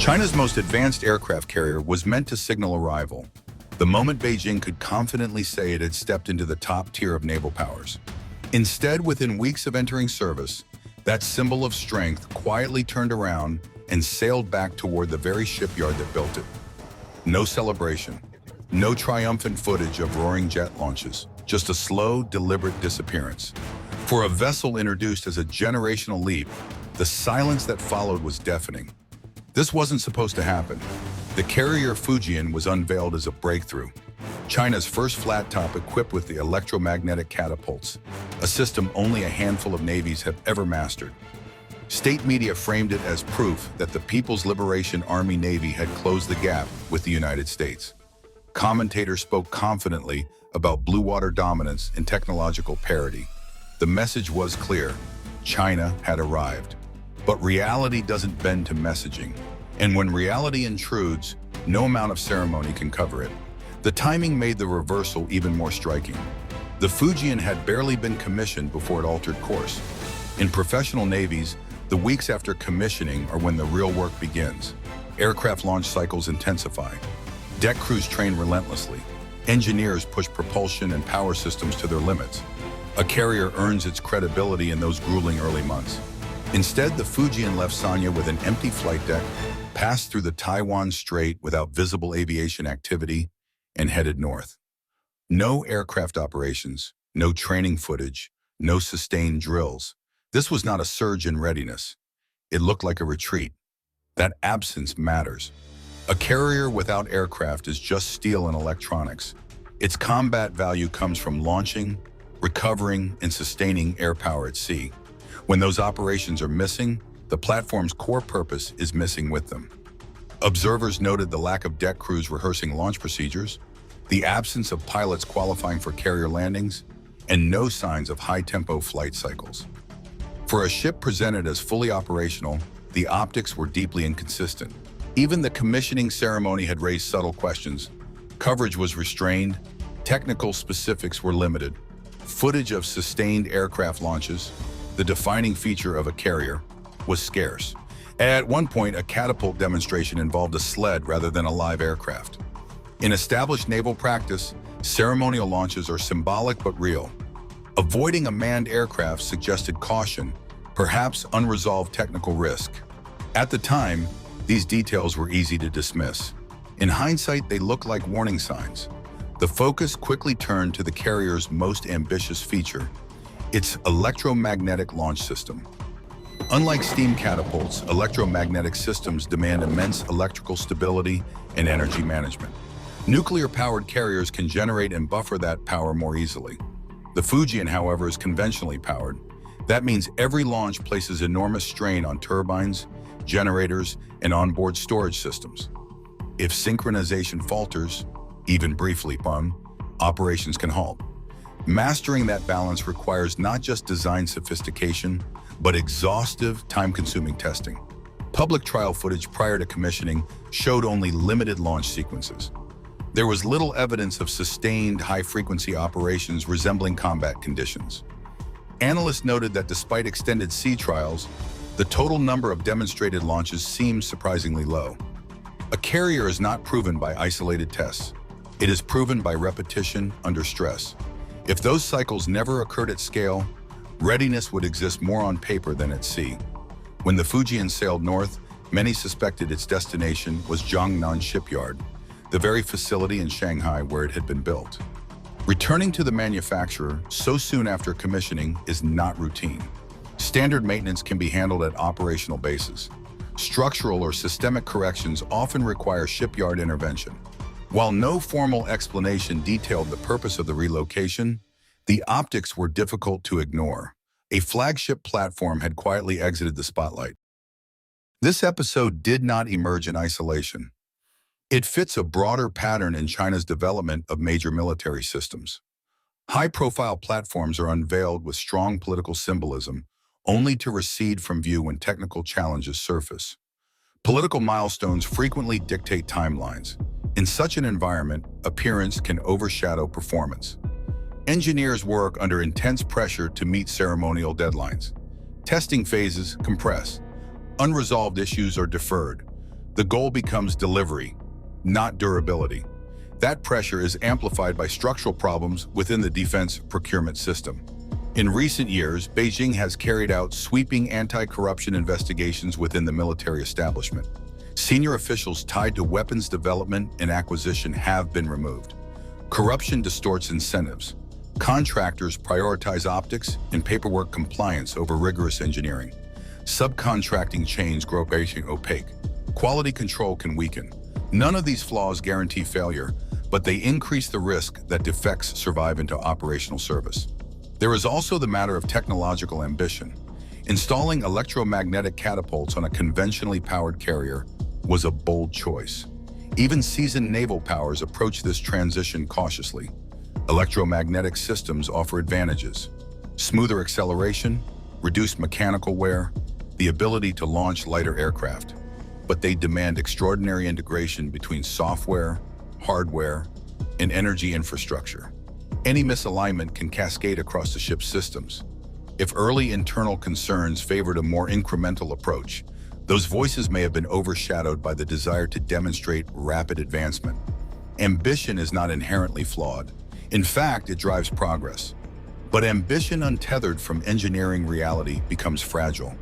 China's most advanced aircraft carrier was meant to signal arrival, the moment Beijing could confidently say it had stepped into the top tier of naval powers. Instead, within weeks of entering service, that symbol of strength quietly turned around and sailed back toward the very shipyard that built it. No celebration, no triumphant footage of roaring jet launches, just a slow, deliberate disappearance. For a vessel introduced as a generational leap, the silence that followed was deafening. This wasn't supposed to happen. The carrier Fujian was unveiled as a breakthrough, China's first flat top equipped with the electromagnetic catapults, a system only a handful of navies have ever mastered. State media framed it as proof that the People's Liberation Army Navy had closed the gap with the United States. Commentators spoke confidently about blue water dominance and technological parity. The message was clear: China had arrived. But reality doesn't bend to messaging. And when reality intrudes, no amount of ceremony can cover it. The timing made the reversal even more striking. The Fujian had barely been commissioned before it altered course. In professional navies, the weeks after commissioning are when the real work begins. Aircraft launch cycles intensify. Deck crews train relentlessly. Engineers push propulsion and power systems to their limits. A carrier earns its credibility in those grueling early months. Instead, the Fujian left Sanya with an empty flight deck, passed through the Taiwan Strait without visible aviation activity, and headed north. No aircraft operations, no training footage, no sustained drills. This was not a surge in readiness. It looked like a retreat. That absence matters. A carrier without aircraft is just steel and electronics. Its combat value comes from launching, recovering, and sustaining air power at sea. When those operations are missing, the platform's core purpose is missing with them. Observers noted the lack of deck crews rehearsing launch procedures, the absence of pilots qualifying for carrier landings, and no signs of high-tempo flight cycles. For a ship presented as fully operational, the optics were deeply inconsistent. Even the commissioning ceremony had raised subtle questions. Coverage was restrained, technical specifics were limited. Footage of sustained aircraft launches, the defining feature of a carrier, was scarce. At one point, a catapult demonstration involved a sled rather than a live aircraft. In established naval practice, ceremonial launches are symbolic but real. Avoiding a manned aircraft suggested caution, perhaps unresolved technical risk. At the time, these details were easy to dismiss. In hindsight, they looked like warning signs. The focus quickly turned to the carrier's most ambitious feature: its electromagnetic launch system. Unlike steam catapults, electromagnetic systems demand immense electrical stability and energy management. Nuclear-powered carriers can generate and buffer that power more easily. The Fujian, however, is conventionally powered. That means every launch places enormous strain on turbines, generators, and onboard storage systems. If synchronization falters, even briefly, operations can halt. Mastering that balance requires not just design sophistication, but exhaustive, time-consuming testing. Public trial footage prior to commissioning showed only limited launch sequences. There was little evidence of sustained, high-frequency operations resembling combat conditions. Analysts noted that despite extended sea trials, the total number of demonstrated launches seemed surprisingly low. A carrier is not proven by isolated tests. It is proven by repetition under stress. If those cycles never occurred at scale, readiness would exist more on paper than at sea. When the Fujian sailed north, many suspected its destination was Zhangnan Shipyard, the very facility in Shanghai where it had been built. Returning to the manufacturer so soon after commissioning is not routine. Standard maintenance can be handled at operational bases. Structural or systemic corrections often require shipyard intervention. While no formal explanation detailed the purpose of the relocation, the optics were difficult to ignore. A flagship platform had quietly exited the spotlight. This episode did not emerge in isolation. It fits a broader pattern in China's development of major military systems. High-profile platforms are unveiled with strong political symbolism, only to recede from view when technical challenges surface. Political milestones frequently dictate timelines. In such an environment, appearance can overshadow performance. Engineers work under intense pressure to meet ceremonial deadlines. Testing phases compress. Unresolved issues are deferred. The goal becomes delivery, not durability. That pressure is amplified by structural problems within the defense procurement system. In recent years, Beijing has carried out sweeping anti-corruption investigations within the military establishment. Senior officials tied to weapons development and acquisition have been removed. Corruption distorts incentives. Contractors prioritize optics and paperwork compliance over rigorous engineering. Subcontracting chains grow opaque. Quality control can weaken. None of these flaws guarantee failure, but they increase the risk that defects survive into operational service. There is also the matter of technological ambition. Installing electromagnetic catapults on a conventionally powered carrier was a bold choice. Even seasoned naval powers approach this transition cautiously. Electromagnetic systems offer advantages: smoother acceleration, reduced mechanical wear, the ability to launch lighter aircraft. But they demand extraordinary integration between software, hardware, and energy infrastructure. Any misalignment can cascade across the ship's systems. If early internal concerns favored a more incremental approach, those voices may have been overshadowed by the desire to demonstrate rapid advancement. Ambition is not inherently flawed. In fact, it drives progress. But ambition untethered from engineering reality becomes fragile.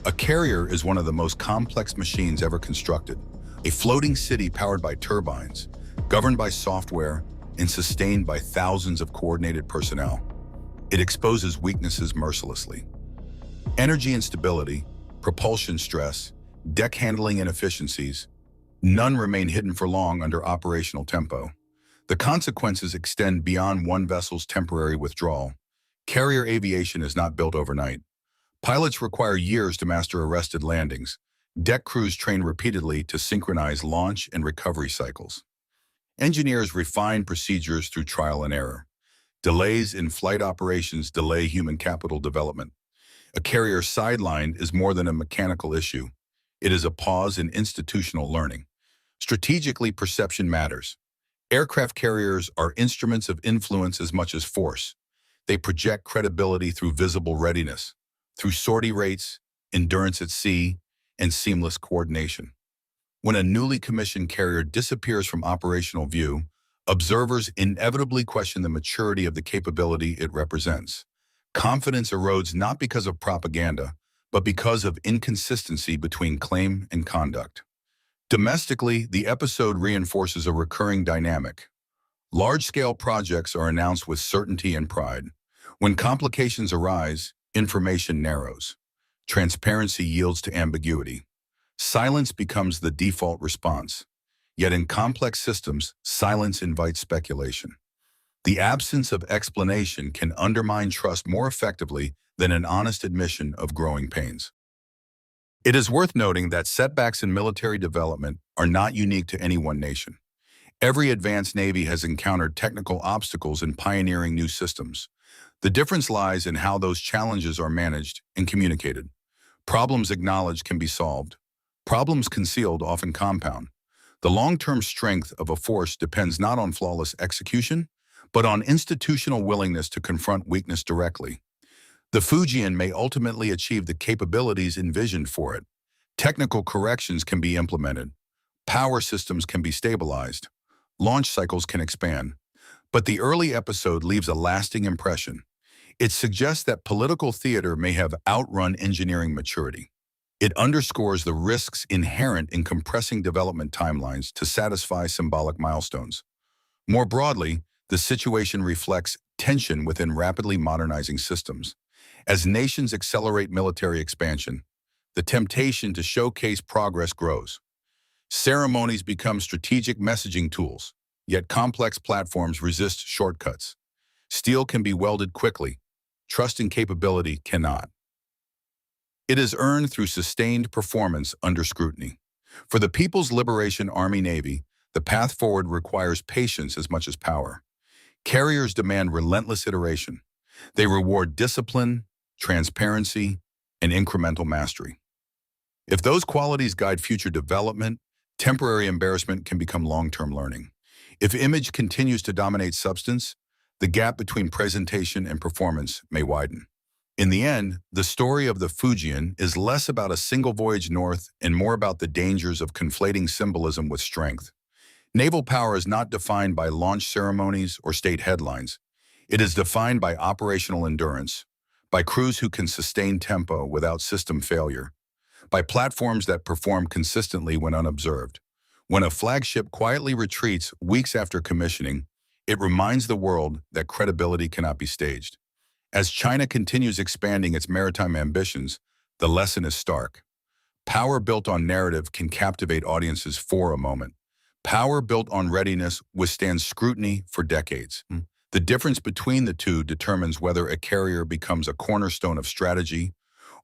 A carrier is one of the most complex machines ever constructed, a floating city powered by turbines, governed by software, and sustained by thousands of coordinated personnel. It exposes weaknesses mercilessly. Energy instability, propulsion stress, deck handling inefficiencies, none remain hidden for long under operational tempo. The consequences extend beyond one vessel's temporary withdrawal. Carrier aviation is not built overnight. Pilots require years to master arrested landings. Deck crews train repeatedly to synchronize launch and recovery cycles. Engineers refine procedures through trial and error. Delays in flight operations delay human capital development. A carrier sidelined is more than a mechanical issue. It is a pause in institutional learning. Strategically, perception matters. Aircraft carriers are instruments of influence as much as force. They project credibility through visible readiness, through sortie rates, endurance at sea, and seamless coordination. When a newly commissioned carrier disappears from operational view, observers inevitably question the maturity of the capability it represents. Confidence erodes not because of propaganda, but because of inconsistency between claim and conduct. Domestically, the episode reinforces a recurring dynamic. Large-scale projects are announced with certainty and pride. When complications arise, information narrows. Transparency yields to ambiguity. Silence becomes the default response. Yet in complex systems, silence invites speculation. The absence of explanation can undermine trust more effectively than an honest admission of growing pains. It is worth noting that setbacks in military development are not unique to any one nation. Every advanced navy has encountered technical obstacles in pioneering new systems. The difference lies in how those challenges are managed and communicated. Problems acknowledged can be solved. Problems concealed often compound. The long-term strength of a force depends not on flawless execution, but on institutional willingness to confront weakness directly. The Fujian may ultimately achieve the capabilities envisioned for it. Technical corrections can be implemented. Power systems can be stabilized. Launch cycles can expand. But the early episode leaves a lasting impression. It suggests that political theater may have outrun engineering maturity. It underscores the risks inherent in compressing development timelines to satisfy symbolic milestones. More broadly, the situation reflects tension within rapidly modernizing systems. As nations accelerate military expansion, the temptation to showcase progress grows. Ceremonies become strategic messaging tools, yet complex platforms resist shortcuts. Steel can be welded quickly. Trust in capability cannot. It is earned through sustained performance under scrutiny. For the People's Liberation Army Navy, the path forward requires patience as much as power. Carriers demand relentless iteration. They reward discipline, transparency, and incremental mastery. If those qualities guide future development, temporary embarrassment can become long-term learning. If image continues to dominate substance, the gap between presentation and performance may widen. In the end, the story of the Fujian is less about a single voyage north and more about the dangers of conflating symbolism with strength. Naval power is not defined by launch ceremonies or state headlines. It is defined by operational endurance, by crews who can sustain tempo without system failure, by platforms that perform consistently when unobserved. When a flagship quietly retreats weeks after commissioning, it reminds the world that credibility cannot be staged. As China continues expanding its maritime ambitions, the lesson is stark. Power built on narrative can captivate audiences for a moment. Power built on readiness withstands scrutiny for decades. The difference between the two determines whether a carrier becomes a cornerstone of strategy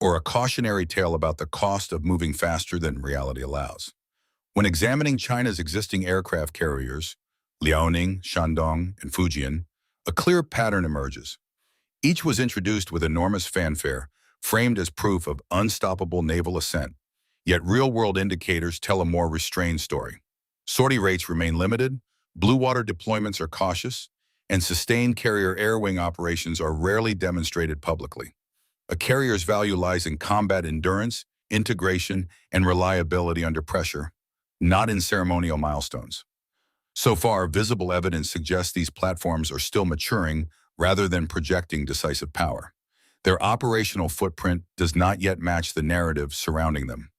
or a cautionary tale about the cost of moving faster than reality allows. When examining China's existing aircraft carriers, Liaoning, Shandong, and Fujian, a clear pattern emerges. Each was introduced with enormous fanfare, framed as proof of unstoppable naval ascent. Yet real-world indicators tell a more restrained story. Sortie rates remain limited, blue water deployments are cautious, and sustained carrier air wing operations are rarely demonstrated publicly. A carrier's value lies in combat endurance, integration, and reliability under pressure, not in ceremonial milestones. So far, visible evidence suggests these platforms are still maturing rather than projecting decisive power. Their operational footprint does not yet match the narrative surrounding them.